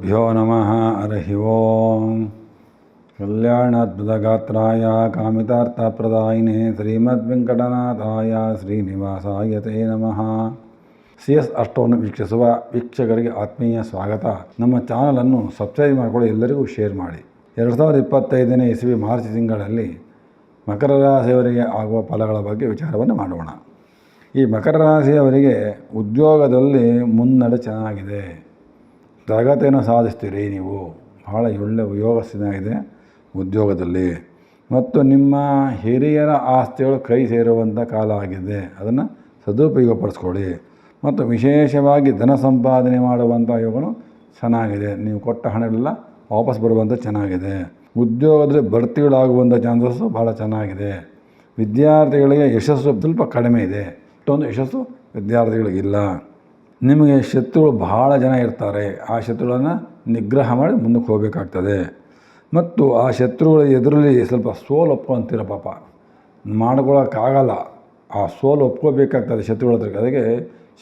ಶ್ರೀಗುರುಭ್ಯೋ ನಮಃ. ಹರಿಃ ಓಂ. ಕಲ್ಯಾಣಾದ್ಭುತಗಾತ್ರಾಯ ಕಾಮಿತಾರ್ಥಪ್ರದಾಯಿನೇ ಶ್ರೀಮದ್ವೆಂಕಟನಾಥಾಯ ಶ್ರೀನಿವಾಸಾಯ ತೇ ನಮಃ. CS ಅಷ್ಟವನ್ನು ವೀಕ್ಷಿಸುವ ವೀಕ್ಷಕರಿಗೆ ಆತ್ಮೀಯ ಸ್ವಾಗತ. ನಮ್ಮ ಚಾನಲನ್ನು ಸಬ್ಸ್ಕ್ರೈಬ್ ಮಾಡಿಕೊಳ್ಳಿ, ಎಲ್ಲರಿಗೂ ಶೇರ್ ಮಾಡಿ. 2025ನೇ ಇಸವಿ ಮಾರ್ಚ್ ತಿಂಗಳಲ್ಲಿ ಮಕರ ರಾಶಿಯವರಿಗೆ ಆಗುವ ಫಲಗಳ ಬಗ್ಗೆ ವಿಚಾರವನ್ನು ಮಾಡೋಣ. ಈ ಮಕರ ರಾಶಿಯವರಿಗೆ ಉದ್ಯೋಗದಲ್ಲಿ ಮುನ್ನಡೆ ಚೆನ್ನಾಗಿದೆ, ಪ್ರಗತಿಯನ್ನು ಸಾಧಿಸ್ತೀರಿ. ನೀವು ಬಹಳ ಒಳ್ಳೆಯ ಯೋಗ ಚೆನ್ನಾಗಿದೆ ಉದ್ಯೋಗದಲ್ಲಿ. ಮತ್ತು ನಿಮ್ಮ ಹಿರಿಯರ ಆಸ್ತಿಗಳು ಕೈ ಸೇರುವಂಥ ಕಾಲ ಆಗಿದೆ, ಅದನ್ನು ಸದುಪಯೋಗಪಡಿಸ್ಕೊಳ್ಳಿ. ಮತ್ತು ವಿಶೇಷವಾಗಿ ಧನ ಸಂಪಾದನೆ ಮಾಡುವಂಥ ಯೋಗನೂ ಚೆನ್ನಾಗಿದೆ. ನೀವು ಕೊಟ್ಟ ಹಣಗಳೆಲ್ಲ ವಾಪಸ್ ಬರುವಂಥ ಚೆನ್ನಾಗಿದೆ. ಉದ್ಯೋಗದಲ್ಲಿ ಬಡ್ತಿಗಳಾಗುವಂಥ ಚಾನ್ಸಸ್ಸು ಭಾಳ ಚೆನ್ನಾಗಿದೆ. ವಿದ್ಯಾರ್ಥಿಗಳಿಗೆ ಯಶಸ್ಸು ಸ್ವಲ್ಪ ಕಡಿಮೆ ಇದೆ, ಅಷ್ಟೊಂದು ಯಶಸ್ಸು ವಿದ್ಯಾರ್ಥಿಗಳಿಗಿಲ್ಲ. ನಿಮಗೆ ಶತ್ರುಗಳು ಭಾಳ ಜನ ಇರ್ತಾರೆ, ಆ ಶತ್ರುಗಳನ್ನು ನಿಗ್ರಹ ಮಾಡಿ ಮುಂದಕ್ಕೆ ಹೋಗಬೇಕಾಗ್ತದೆ. ಮತ್ತು ಆ ಶತ್ರುಗಳ ಎದುರಲ್ಲಿ ಸ್ವಲ್ಪ ಸೋಲು ಒಪ್ಕೊತೀರ, ಪಾಪ ಮಾಡ್ಕೊಳ್ಳೋಕ್ಕಾಗಲ್ಲ, ಆ ಸೋಲು ಒಪ್ಕೋಬೇಕಾಗ್ತದೆ ಶತ್ರುಗಳ ಹತ್ರ. ಅದಕ್ಕೆ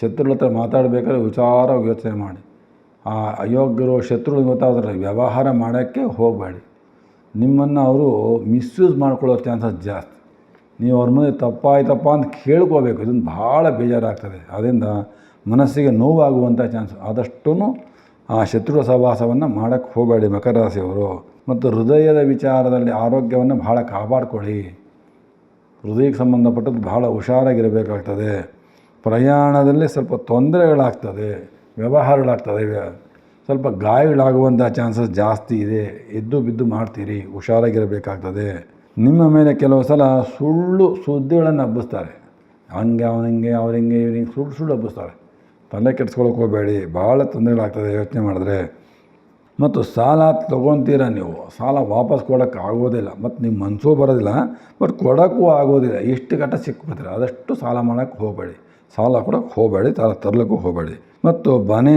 ಶತ್ರುಗಳ ಹತ್ರ ಮಾತಾಡಬೇಕಾದ್ರೆ ವಿಚಾರವಾಗಿ ಯೋಚನೆ ಮಾಡಿ. ಆ ಅಯೋಗ್ಯರು ಶತ್ರುಗಳಿಗೆ ಗೊತ್ತಾಗ್ತಾರೆ, ವ್ಯವಹಾರ ಮಾಡೋಕ್ಕೆ ಹೋಗಬೇಡಿ. ನಿಮ್ಮನ್ನು ಅವರು ಮಿಸ್ಯೂಸ್ ಮಾಡ್ಕೊಳ್ಳೋ ಚಾನ್ಸಸ್ ಜಾಸ್ತಿ. ನೀವು ಅವ್ರ ಮುಂದೆ ತಪ್ಪಾಯ್ತಪ್ಪ ಅಂತ ಕೇಳ್ಕೋಬೇಕು, ಇದನ್ನು ಭಾಳ ಬೇಜಾರಾಗ್ತದೆ. ಅದರಿಂದ ಮನಸ್ಸಿಗೆ ನೋವಾಗುವಂಥ ಚಾನ್ಸ್. ಆದಷ್ಟು ಆ ಶತ್ರುಗಳ ಸಹವಾಸವನ್ನು ಮಾಡೋಕ್ಕೆ ಹೋಗಬೇಡಿ ಮಕರ ರಾಶಿಯವರು. ಮತ್ತು ಹೃದಯದ ವಿಚಾರದಲ್ಲಿ ಆರೋಗ್ಯವನ್ನು ಭಾಳ ಕಾಪಾಡಿಕೊಳ್ಳಿ. ಹೃದಯಕ್ಕೆ ಸಂಬಂಧಪಟ್ಟದ್ದು ಭಾಳ ಹುಷಾರಾಗಿರಬೇಕಾಗ್ತದೆ. ಪ್ರಯಾಣದಲ್ಲಿ ಸ್ವಲ್ಪ ತೊಂದರೆಗಳಾಗ್ತದೆ, ವ್ಯವಹಾರಗಳಾಗ್ತದೆ, ಸ್ವಲ್ಪ ಗಾಯಗಳಾಗುವಂಥ ಚಾನ್ಸಸ್ ಜಾಸ್ತಿ ಇದೆ. ಎದ್ದು ಬಿದ್ದು ಮಾಡ್ತೀರಿ, ಹುಷಾರಾಗಿರಬೇಕಾಗ್ತದೆ. ನಿಮ್ಮ ಮೇಲೆ ಕೆಲವು ಸಲ ಸುಳ್ಳು ಸುದ್ದಿಗಳನ್ನು ಹಬ್ಬಿಸ್ತಾರೆ. ಹಂಗೆ ಅವನಿಂಗೆ ಅವ್ರಿಂಗೆ ಇವ್ರಿಗೆ ಸುಳ್ಳು ಹಬ್ಬಿಸ್ತಾರೆ. ತಲೆ ಕೆಡ್ಸ್ಕೊಳಕ್ಕೆ ಹೋಗಬೇಡಿ, ಭಾಳ ತೊಂದರೆಗಳಾಗ್ತದೆ ಯೋಚನೆ ಮಾಡಿದ್ರೆ. ಮತ್ತು ಸಾಲ ತೊಗೊತೀರ, ನೀವು ಸಾಲ ವಾಪಸ್ ಕೊಡೋಕ್ಕೆ ಆಗೋದಿಲ್ಲ, ಮತ್ತು ನಿಮ್ಮ ಮನಸ್ಸೂ ಬರೋದಿಲ್ಲ, ಬಟ್ ಕೊಡೋಕ್ಕೂ ಆಗೋದಿಲ್ಲ. ಇಷ್ಟು ಕಟ್ಟ ಸಿಕ್ಬಿಡ್ತೀರ. ಆದಷ್ಟು ಸಾಲ ಮಾಡೋಕ್ಕೆ ಹೋಗಬೇಡಿ, ಸಾಲ ಕೊಡೋಕ್ಕೆ ಹೋಗಬೇಡಿ, ಸಾಲ ತರಲಿಕ್ಕೂ ಹೋಗಬೇಡಿ. ಮತ್ತು ಮನೆ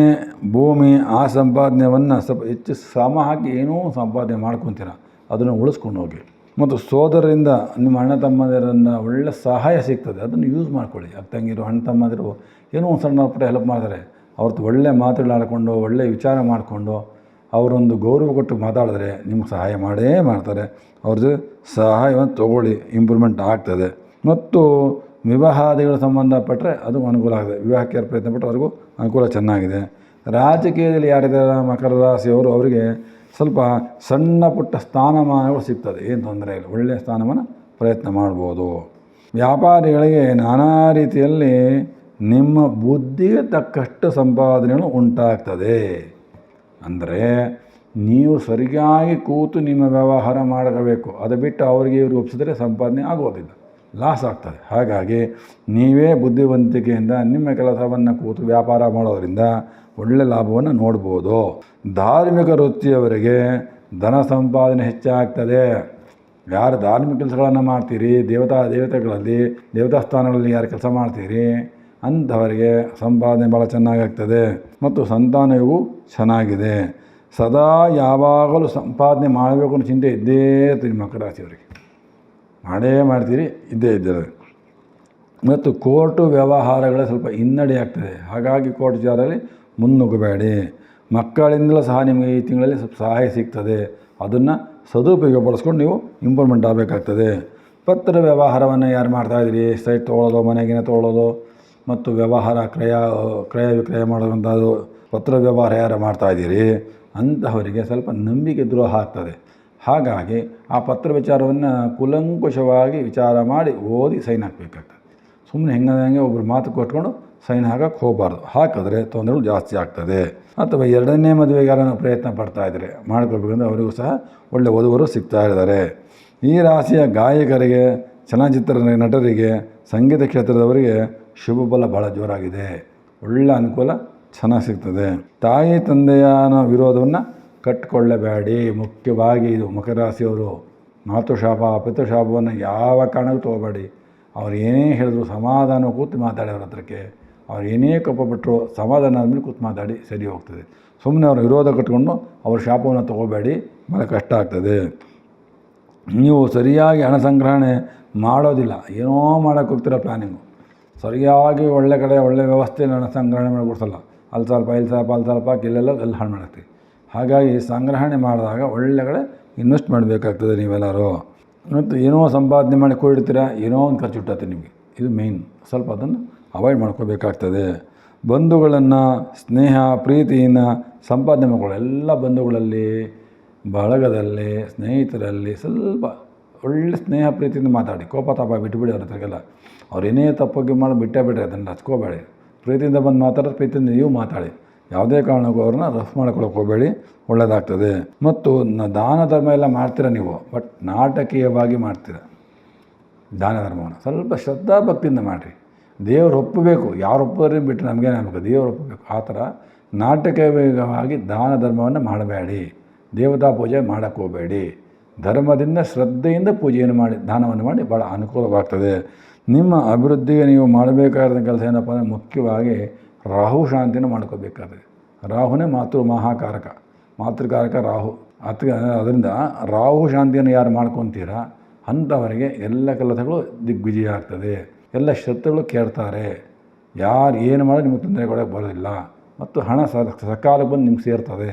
ಭೂಮಿ ಆ ಸಂಪಾದನೆಯನ್ನು ಸ್ವಲ್ಪ ಹೆಚ್ಚು ಶ್ರಮ ಹಾಕಿ ಏನೋ ಸಂಪಾದನೆ ಮಾಡ್ಕೊತೀರ, ಅದನ್ನು ಉಳಿಸ್ಕೊಂಡು ಹೋಗಿ. ಮತ್ತು ಸೋದರರಿಂದ ನಿಮ್ಮ ಅಣ್ಣ ತಮ್ಮಂದಿರನ್ನು ಒಳ್ಳೆ ಸಹಾಯ ಸಿಗ್ತದೆ, ಅದನ್ನು ಯೂಸ್ ಮಾಡ್ಕೊಳ್ಳಿ. ಅಕ್ಕಂಗಿರು ಅಣ್ಣ ತಮ್ಮಂದಿರು ಏನೋ ಒಂದು ಸಣ್ಣ ಪುಟ್ಟ ಹೆಲ್ಪ್ ಮಾಡ್ತಾರೆ. ಅವ್ರದ್ದು ಒಳ್ಳೆ ಮಾತುಗಳಾಡಿಕೊಂಡು ಒಳ್ಳೆ ವಿಚಾರ ಮಾಡಿಕೊಂಡು ಅವರೊಂದು ಗೌರವ ಕೊಟ್ಟು ಮಾತಾಡಿದ್ರೆ ನಿಮ್ಗೆ ಸಹಾಯ ಮಾಡೇ ಮಾಡ್ತಾರೆ. ಅವ್ರದ್ದು ಸಹಾಯವನ್ನು ತೊಗೊಳ್ಳಿ, ಇಂಪ್ರೂವ್ಮೆಂಟ್ ಆಗ್ತದೆ. ಮತ್ತು ವಿವಾಹಾದಿಗಳು ಸಂಬಂಧಪಟ್ಟರೆ ಅದು ಅನುಕೂಲ ಆಗಿದೆ. ವಿವಾಹಕ್ಕೆ ಯಾರು ಪ್ರಯತ್ನ ಪಟ್ಟರೆ ಅವ್ರಿಗೂ ಅನುಕೂಲ ಚೆನ್ನಾಗಿದೆ. ರಾಜಕೀಯದಲ್ಲಿ ಯಾರಿದ್ದಾರೆ ಮಕರ ರಾಶಿಯವರು, ಅವರಿಗೆ ಸ್ವಲ್ಪ ಸಣ್ಣ ಪುಟ್ಟ ಸ್ಥಾನಮಾನಗಳು ಸಿಗ್ತದೆ, ಏನು ತೊಂದರೆ ಇಲ್ಲ, ಒಳ್ಳೆಯ ಸ್ಥಾನಮಾನ ಪ್ರಯತ್ನ ಮಾಡ್ಬೋದು. ವ್ಯಾಪಾರಿಗಳಿಗೆ ನಾನಾ ರೀತಿಯಲ್ಲಿ ನಿಮ್ಮ ಬುದ್ಧಿಗೆ ತಕ್ಕಷ್ಟು ಸಂಪಾದನೆಗಳು ಉಂಟಾಗ್ತದೆ. ಅಂದರೆ ನೀವು ಸರಿಯಾಗಿ ಕೂತು ನಿಮ್ಮ ವ್ಯವಹಾರ ಮಾಡಬೇಕು. ಅದು ಬಿಟ್ಟು ಅವರಿಗೆ ಇವರು ಒಪ್ಪಿಸಿದ್ರೆ ಸಂಪಾದನೆ ಆಗೋದಿಲ್ಲ, ಲಾಸ್ ಆಗ್ತದೆ. ಹಾಗಾಗಿ ನೀವೇ ಬುದ್ಧಿವಂತಿಕೆಯಿಂದ ನಿಮ್ಮ ಕೆಲಸವನ್ನು ಕೂತು ವ್ಯಾಪಾರ ಮಾಡೋದರಿಂದ ಒಳ್ಳೆಯ ಲಾಭವನ್ನು ನೋಡ್ಬೋದು. ಧಾರ್ಮಿಕ ವೃತ್ತಿಯವರಿಗೆ ಧನ ಸಂಪಾದನೆ ಹೆಚ್ಚಾಗ್ತದೆ. ಯಾರು ಧಾರ್ಮಿಕ ಕೆಲಸಗಳನ್ನು ಮಾಡ್ತೀರಿ, ದೇವತೆಗಳಲ್ಲಿ ದೇವತಾಸ್ಥಾನಗಳಲ್ಲಿ ಯಾರು ಕೆಲಸ ಮಾಡ್ತೀರಿ ಅಂಥವರಿಗೆ ಸಂಪಾದನೆ ಭಾಳ ಚೆನ್ನಾಗಾಗ್ತದೆ. ಮತ್ತು ಸಂತಾನವು ಚೆನ್ನಾಗಿದೆ. ಸದಾ ಯಾವಾಗಲೂ ಸಂಪಾದನೆ ಮಾಡಬೇಕು ಅನ್ನೋ ಚಿಂತೆ ಇದ್ದೇ ಇರ್ತೀರಿ ಮಕರ ರಾಶಿಯವರಿಗೆ, ಮಾಡೇ ಮಾಡ್ತೀರಿ, ಇದ್ದೇ ಇದ್ದಾರೆ. ಮತ್ತು ಕೋರ್ಟು ವ್ಯವಹಾರಗಳೇ ಸ್ವಲ್ಪ ಹಿನ್ನಡೆ ಆಗ್ತದೆ. ಹಾಗಾಗಿ ಕೋರ್ಟ್ ವಿಚಾರದಲ್ಲಿ ಮುನ್ನುಗ್ಗಬೇಡಿ. ಮಕ್ಕಳಿಂದಲೂ ಸಹ ನಿಮಗೆ ಈ ತಿಂಗಳಲ್ಲಿ ಸ್ವಲ್ಪ ಸಹಾಯ ಸಿಗ್ತದೆ, ಅದನ್ನು ಸದುಪಯೋಗಪಡಿಸ್ಕೊಂಡು ನೀವು ಇಂಪ್ರೂವ್ಮೆಂಟ್ ಆಗಬೇಕಾಗ್ತದೆ. ಪತ್ರ ವ್ಯವಹಾರವನ್ನು ಯಾರು ಮಾಡ್ತಾಯಿದ್ದೀರಿ, ಸೈಟ್ ತೊಗೊಳ್ಳೋದು, ಮನೆಗಿನ ತೊಗೊಳ್ಳೋದು ಮತ್ತು ವ್ಯವಹಾರ ಕ್ರಯ ವಿಕ್ರಯ ಮಾಡುವಂಥದ್ದು ಪತ್ರ ವ್ಯವಹಾರ ಯಾರು ಮಾಡ್ತಾಯಿದ್ದೀರಿ ಅಂತಹವರಿಗೆ ಸ್ವಲ್ಪ ನಂಬಿಕೆ ದ್ರೋಹ ಆಗ್ತದೆ. ಹಾಗಾಗಿ ಆ ಪತ್ರ ವಿಚಾರವನ್ನು ಕೂಲಂಕುಷವಾಗಿ ವಿಚಾರ ಮಾಡಿ ಓದಿ ಸೈನ್ ಹಾಕಬೇಕಾಗ್ತದೆ. ಸುಮ್ಮನೆ ಹೆಂಗೆ ಒಬ್ಬರು ಮಾತು ಕೊಟ್ಕೊಂಡು ಸೈನ್ ಹಾಕಕ್ಕೆ ಹೋಗಬಾರ್ದು. ಹಾಕಿದ್ರೆ ತೊಂದರೆಗಳು ಜಾಸ್ತಿ ಆಗ್ತದೆ. ಅಥವಾ ಎರಡನೇ ಮದುವೆಗೆ ಯಾರನ್ನು ಪ್ರಯತ್ನ ಪಡ್ತಾಯಿದ್ರೆ ಮಾಡ್ಕೋಬೇಕಂದ್ರೆ ಅವರಿಗೂ ಸಹ ಒಳ್ಳೆ ವಧುವರು ಸಿಗ್ತಾ ಇದ್ದಾರೆ. ಈ ರಾಶಿಯ ಗಾಯಕರಿಗೆ, ಚಲನಚಿತ್ರ ನಟರಿಗೆ, ಸಂಗೀತ ಕ್ಷೇತ್ರದವರಿಗೆ ಶುಭ ಫಲ ಭಾಳ ಜೋರಾಗಿದೆ, ಒಳ್ಳೆ ಅನುಕೂಲ ಚೆನ್ನಾಗಿ ಸಿಗ್ತದೆ. ತಾಯಿ ತಂದೆಯನ ವಿರೋಧವನ್ನು ಕಟ್ಟಿಕೊಳ್ಳಬೇಡಿ. ಮುಖ್ಯವಾಗಿ ಇದು ಮಕರ ರಾಶಿಯವರು ಮಾತೃಶಾಪ ಪಿತೃಶಾಪವನ್ನು ಯಾವ ಕಾರಣಕ್ಕೂ ತೊಗೋಬೇಡಿ. ಅವ್ರು ಏನೇ ಹೇಳಿದ್ರು ಸಮಾಧಾನ ಕೂತು ಮಾತಾಡಿ ಅವ್ರ ಹತ್ರಕ್ಕೆ. ಅವ್ರು ಏನೇ ಕೋಪಪಟ್ಟರು ಸಮಾಧಾನ ಆದಮೇಲೆ ಕೂತು ಮಾತಾಡಿ, ಸರಿ ಹೋಗ್ತದೆ. ಸುಮ್ಮನೆ ಅವ್ರ ವಿರೋಧ ಕಟ್ಕೊಂಡು ಅವ್ರ ಶಾಪವನ್ನು ತೊಗೋಬೇಡಿ, ಭಾಳ ಕಷ್ಟ ಆಗ್ತದೆ. ನೀವು ಸರಿಯಾಗಿ ಹಣ ಸಂಗ್ರಹಣೆ ಮಾಡೋದಿಲ್ಲ, ಏನೋ ಮಾಡೋಕ್ಕೆ ಹೋಗ್ತಿರೋ ಪ್ಲ್ಯಾನಿಂಗು. ಸರಿಯಾಗಿ ಒಳ್ಳೆ ಕಡೆ ಒಳ್ಳೆ ವ್ಯವಸ್ಥೆ ಹಣ ಸಂಗ್ರಹಣೆ ಮಾಡಿಕೊಡ್ಸಲ್ಲ. ಅಲ್ಲಿ ಸ್ವಲ್ಪ ಇಲ್ಲಿ ಸ್ವಲ್ಪ ಅಲ್ಲಿ ಸ್ವಲ್ಪ ಇಲ್ಲೆಲ್ಲ ಹಾಳು ಮಾಡ್ತೀವಿ. ಹಾಗಾಗಿ ಸಂಗ್ರಹಣೆ ಮಾಡಿದಾಗ ಒಳ್ಳೆ ಕಡೆ ಇನ್ವೆಸ್ಟ್ ಮಾಡಬೇಕಾಗ್ತದೆ ನೀವೆಲ್ಲರೂ. ಮತ್ತು ಏನೋ ಸಂಪಾದನೆ ಮಾಡಿ ಕೂಡಿಡ್ತೀರಾ, ಏನೋ ಒಂದು ಖರ್ಚು ಹುಟ್ಟತ್ತೆ ನಿಮಗೆ. ಇದು ಮೇಯ್ನ್. ಸ್ವಲ್ಪ ಅದನ್ನು ಅವಾಯ್ಡ್ ಮಾಡ್ಕೋಬೇಕಾಗ್ತದೆ. ಬಂಧುಗಳನ್ನು ಸ್ನೇಹ ಪ್ರೀತಿಯಿಂದ ಸಂಪಾದನೆ ಮಾಡ್ಕೊಳ್ಳಿ. ಎಲ್ಲ ಬಂಧುಗಳಲ್ಲಿ, ಬಳಗದಲ್ಲಿ, ಸ್ನೇಹಿತರಲ್ಲಿ ಸ್ವಲ್ಪ ಒಳ್ಳೆ ಸ್ನೇಹ ಪ್ರೀತಿಯಿಂದ ಮಾತಾಡಿ. ಕೋಪ ತಾಪ ಬಿಟ್ಟುಬಿಡಿ ಅವ್ರ ಹತ್ರಗೆಲ್ಲ. ಅವ್ರು ಏನೇ ತಪ್ಪಿಗೆ ಮಾಡಿ ಬಿಟ್ಟೇ ಅದನ್ನು ಹಚ್ಕೋಬೇಡಿ. ಪ್ರೀತಿಯಿಂದ ಬಂದು ಮಾತಾಡೋದು ಪ್ರೀತಿಯಿಂದ ನೀವು ಮಾತಾಡಿ. ಯಾವುದೇ ಕಾರಣಕ್ಕೂ ಅವ್ರನ್ನ ರಫ್ ಮಾಡ್ಕೊಳ್ಳೋಕೆ ಹೋಗಬೇಡಿ, ಒಳ್ಳೆಯದಾಗ್ತದೆ. ಮತ್ತು ದಾನ ಧರ್ಮ ಎಲ್ಲ ಮಾಡ್ತೀರ ನೀವು, ಬಟ್ ನಾಟಕೀಯವಾಗಿ ಮಾಡ್ತೀರ ದಾನ ಧರ್ಮವನ್ನು. ಸ್ವಲ್ಪ ಶ್ರದ್ಧಾ ಭಕ್ತಿಯಿಂದ ಮಾಡಿರಿ. ದೇವರು ಒಪ್ಪಬೇಕು. ಯಾರು ಒಪ್ಪೋದ್ರೆ ಬಿಟ್ಟು ನಮಗೇನಾಗಬೇಕು, ದೇವರು ಒಪ್ಪಬೇಕು. ಆ ಥರ ನಾಟಕೀಯವಾಗಿ ದಾನ ಧರ್ಮವನ್ನು ಮಾಡಬೇಡಿ. ದೇವತಾ ಪೂಜೆ ಮಾಡೋಕ್ಕೆ ಹೋಗಬೇಡಿ. ಧರ್ಮದಿಂದ ಶ್ರದ್ಧೆಯಿಂದ ಪೂಜೆಯನ್ನು ಮಾಡಿ ದಾನವನ್ನು ಮಾಡಿ ಭಾಳ ಅನುಕೂಲವಾಗ್ತದೆ. ನಿಮ್ಮ ಅಭಿವೃದ್ಧಿಗೆ ನೀವು ಮಾಡಬೇಕಾದ ಕೆಲಸ ಏನಪ್ಪ ಅಂದರೆ ಮುಖ್ಯವಾಗಿ ರಾಹು ಶಾಂತಿಯನ್ನು ಮಾಡ್ಕೋಬೇಕಾದ್ರೆ. ರಾಹುನೇ ಮಹಾಕಾರಕ, ಮಾತೃಕಾರಕ ರಾಹು. ಅದರಿಂದ ರಾಹು ಶಾಂತಿಯನ್ನು ಯಾರು ಮಾಡ್ಕೊತೀರಾ ಅಂಥವರಿಗೆ ಎಲ್ಲ ಕೆಲಸಗಳು ದಿಗ್ವಿಜಯ ಆಗ್ತದೆ. ಎಲ್ಲ ಶತ್ರುಗಳು ಕೇಳ್ತಾರೆ. ಯಾರು ಏನು ಮಾಡೋದು ನಿಮಗೆ ತೊಂದರೆ ಕೊಡೋಕ್ಕೆ ಬರೋದಿಲ್ಲ. ಮತ್ತು ಹಣ ಸಕಾಲಕ್ಕೆ ಬಂದು ನಿಮ್ಗೆ ಸೇರ್ತದೆ.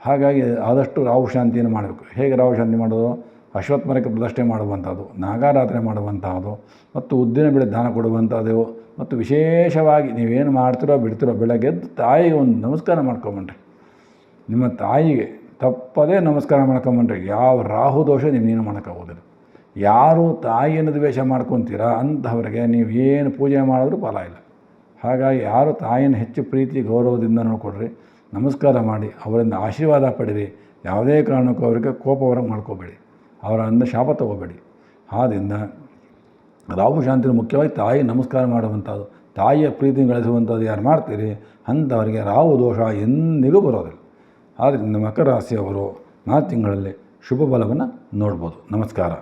ಹಾಗಾಗಿ ಆದಷ್ಟು ರಾಹು ಶಾಂತಿಯನ್ನು ಮಾಡಬೇಕು. ಹೇಗೆ ರಾಹು ಶಾಂತಿ ಮಾಡೋದು? ಅಶ್ವತ್ಥಮರಕ್ಕೆ ಪ್ರದಕ್ಷಿಣೆ ಮಾಡುವಂಥದ್ದು, ನಾಗಾರಾಧನೆ ಮಾಡುವಂಥದ್ದು, ಮತ್ತು ಉದ್ದಿನ ಬೆಳೆ ದಾನ ಕೊಡುವಂಥದ್ದು. ಮತ್ತು ವಿಶೇಷವಾಗಿ ನೀವೇನು ಮಾಡ್ತಿರೋ ಬಿಡ್ತಿರೋ ಬೆಳಗ್ಗೆ ಎದ್ದು ತಾಯಿಗೆ ಒಂದು ನಮಸ್ಕಾರ ಮಾಡ್ಕೊಂಬನ್ರಿ. ನಿಮ್ಮ ತಾಯಿಗೆ ತಪ್ಪದೇ ನಮಸ್ಕಾರ ಮಾಡ್ಕೊಂಬನ್ರಿ. ಯಾವ ರಾಹು ದೋಷ ನೀವೇನು ಮಾಡೋಕ್ಕಾಗೋದಿಲ್ಲ. ಯಾರು ತಾಯಿಯನ್ನು ದ್ವೇಷ ಮಾಡ್ಕೊತೀರಾ ಅಂಥವ್ರಿಗೆ ನೀವು ಏನು ಪೂಜೆ ಮಾಡಿದ್ರೂ ಫಲ ಇಲ್ಲ. ಹಾಗಾಗಿ ಯಾರು ತಾಯಿಯನ್ನು ಹೆಚ್ಚು ಪ್ರೀತಿ ಗೌರವದಿಂದ ನೋಡಿಕೊಡ್ರಿ, ನಮಸ್ಕಾರ ಮಾಡಿ ಅವರಿಂದ ಆಶೀರ್ವಾದ ಪಡೀರಿ. ಯಾವುದೇ ಕಾರಣಕ್ಕೂ ಅವರಿಗೆ ಕೋಪವರ ಮಾಡ್ಕೋಬೇಡಿ, ಅವರಿಂದ ಶಾಪ ತಗೋಬೇಡಿ. ಆದ್ದರಿಂದ ರಾಹು ಶಾಂತಿ ಮುಖ್ಯವಾಗಿ ತಾಯಿ ನಮಸ್ಕಾರ ಮಾಡುವಂಥದ್ದು, ತಾಯಿಯ ಪ್ರೀತಿ ಗಳಿಸುವಂಥದ್ದು ಯಾರು ಮಾಡ್ತೀರಿ ಅಂಥವರಿಗೆ ರಾಹು ದೋಷ ಎಂದಿಗೂ ಬರೋದಿಲ್ಲ. ಆದ್ದರಿಂದ ಮಕರ ರಾಶಿಯವರು 4 ತಿಂಗಳಲ್ಲಿ ಶುಭ ಫಲವನ್ನು ನೋಡ್ಬೋದು. ನಮಸ್ಕಾರ.